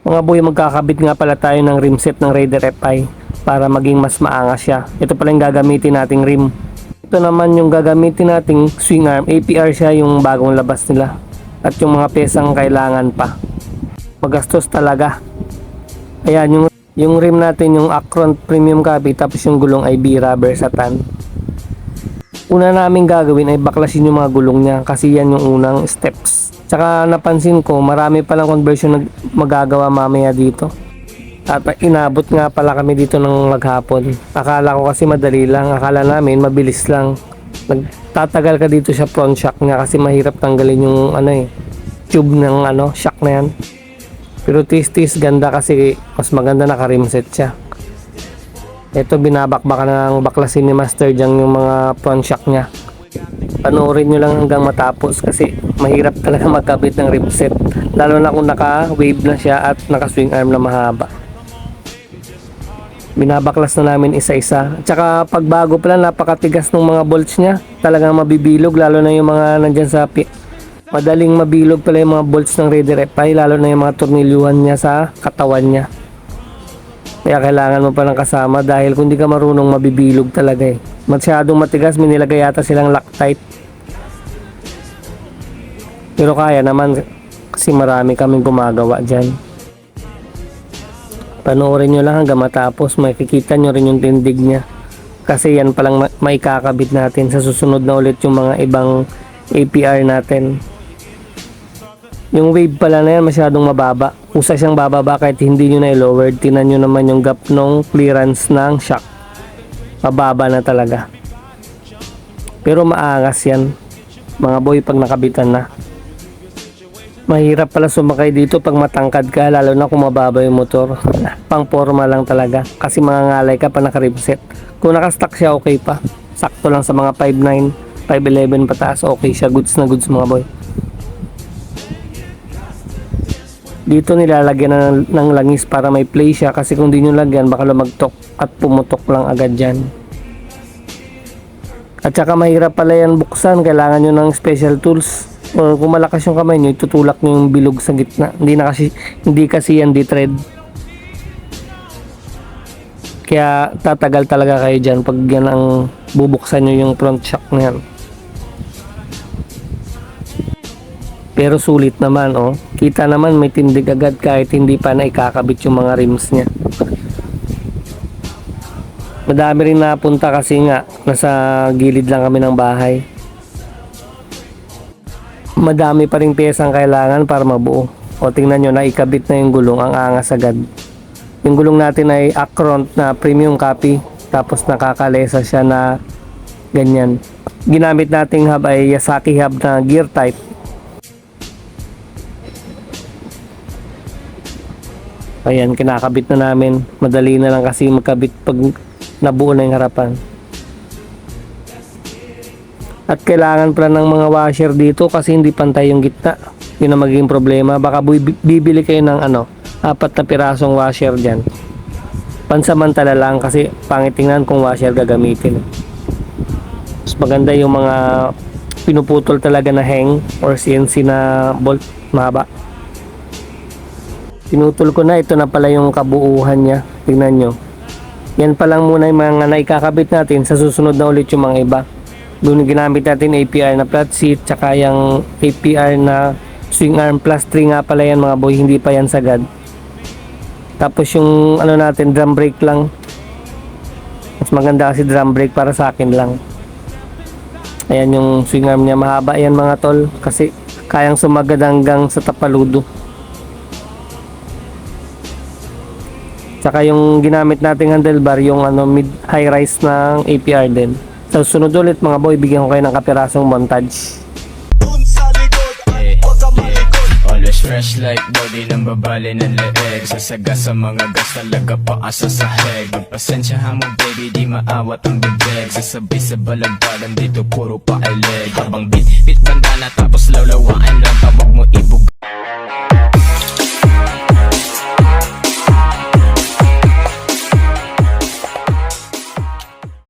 Mga boy, magkakabit nga pala tayo ng rim set ng Raider FI para maging mas maangas siya. Ito pala yung gagamitin nating rim. Ito naman yung gagamitin nating swing arm. APR siya, yung bagong labas nila. At yung mga pesang kailangan pa. Magastos talaga. Ayan, yung rim natin, yung Acron Premium Copy, tapos yung gulong ay B-Rubber Satan. Una namin gagawin ay baklasin yung mga gulong niya kasi yan yung unang steps. Tsaka napansin ko, marami palang conversion na magagawa mamaya dito. At inabot nga pala kami dito ng maghapon. Akala ko kasi madali lang, akala namin mabilis lang. Nagtatagal ka dito sa front shock niya kasi mahirap tanggalin yung tube ng shock na yan. Pero tis ganda kasi mas maganda naka-rimset siya. Ito, binabakbakan ng baklasin ni Master Jang yung mga front shock niya. Panoorin nyo lang hanggang matapos kasi mahirap talaga magkabit ng rimset, lalo na kung naka-wave na siya at naka-swing arm na mahaba. Binabaklas na namin isa-isa. Tsaka pagbago pala, napakatigas ng mga bolts niya. Talagang mabibilog, lalo na yung mga nandyan sa madaling mabilog pala yung mga bolts ng Raider FI, lalo na yung mga tornilyuhan niya sa katawan niya. Kaya kailangan mo palang kasama dahil kung di ka marunong, mabibilog talaga eh. Masyadong matigas, minilagay yata silang Loctite. Pero kaya naman kasi marami kaming gumagawa dyan. Panoorin nyo lang hanggang matapos, makikita nyo rin yung tindig niya. Kasi yan palang maikakabit natin sa susunod na ulit yung mga ibang APR natin. Yung wave pala na yan masyadong mababa. Usa siyang bababa kahit hindi nyo na i-lowered. Tinan nyo naman yung gap ng clearance ng shock. Mababa na talaga. Pero maangas yan, mga boy, pag nakabitan na. Mahirap pala sumakay dito pag matangkad ka, lalo na kung mababa yung motor. Pang forma lang talaga kasi mangangalay ka pa naka-rimset. Kung nakastock siya, okay pa. Sakto lang sa mga 5'9", 5'11 pataas, okay siya. Goods na goods, mga boy. Dito nilalagyan ng langis para may play siya kasi kung di nyo lagyan baka lumagtok at pumutok lang agad dyan. At saka mahirap pala yan buksan, kailangan nyo ng special tools. O kung malakas yung kamay nyo, itutulak nyo yung bilog sa gitna. Hindi kasi yan di-thread. Kaya tatagal talaga kayo dyan pag yan ang bubuksan nyo yung front shock na yan. Pero sulit naman, oh. Kita naman may tindig agad kahit hindi pa na ikakabit yung mga rims niya. Madami rin napunta kasi nga nasa gilid lang kami ng bahay. Madami pa rin piyesang kailangan para mabuo. O tingnan nyo, naikabit na yung gulong, ang angas agad. Yung gulong natin ay Acron na premium copy, tapos nakakalesa siya na ganyan. Ginamit nating hub ay Yasaki hub na gear type. Ayan, kinakabit na namin. Madali na lang kasi magkabit pag nabuo na yung harapan. At kailangan pala ng mga washer dito kasi hindi pantay yung gitna. Yun ang magiging problema. Baka bibili kayo ng 4 na pirasong washer dyan. Pansamantala lang kasi pangit tingnan kung washer gagamitin. Mas maganda yung mga pinuputol talaga na hang or CNC na bolt mahaba. Pinutol ko na, ito na pala yung kabuuhan niya. Tingnan nyo. Yan pa lang muna yung mga naikakabit natin. Sa susunod na ulit yung mga iba. Doon ginamit natin APR na flat seat, tsaka yung APR na swing arm plus 3 nga pala yan, mga boy. Hindi pa yan sagad. Tapos yung natin, drum brake lang. Mas maganda kasi drum brake para sa akin lang. Ayan yung swing arm niya. Mahaba yan, mga tol. Kasi kayang sumagad hanggang sa tapaludo. Saka yung ginamit nating handlebar, yung mid high rise ng APR din. Sa sunod ulit, mga boy, bigyan ko kayo ng kapirasong montage. Always fresh like body ng babali ng leeg. Sasaga sa mga gas talaga paasa sa heg. Magpasensyahan mo baby, di maawat ang bibig. Sasabay sa balagbagan dito puro pa ay leg. Habang bit bandana tapos lawlawaan lang. Tawag mo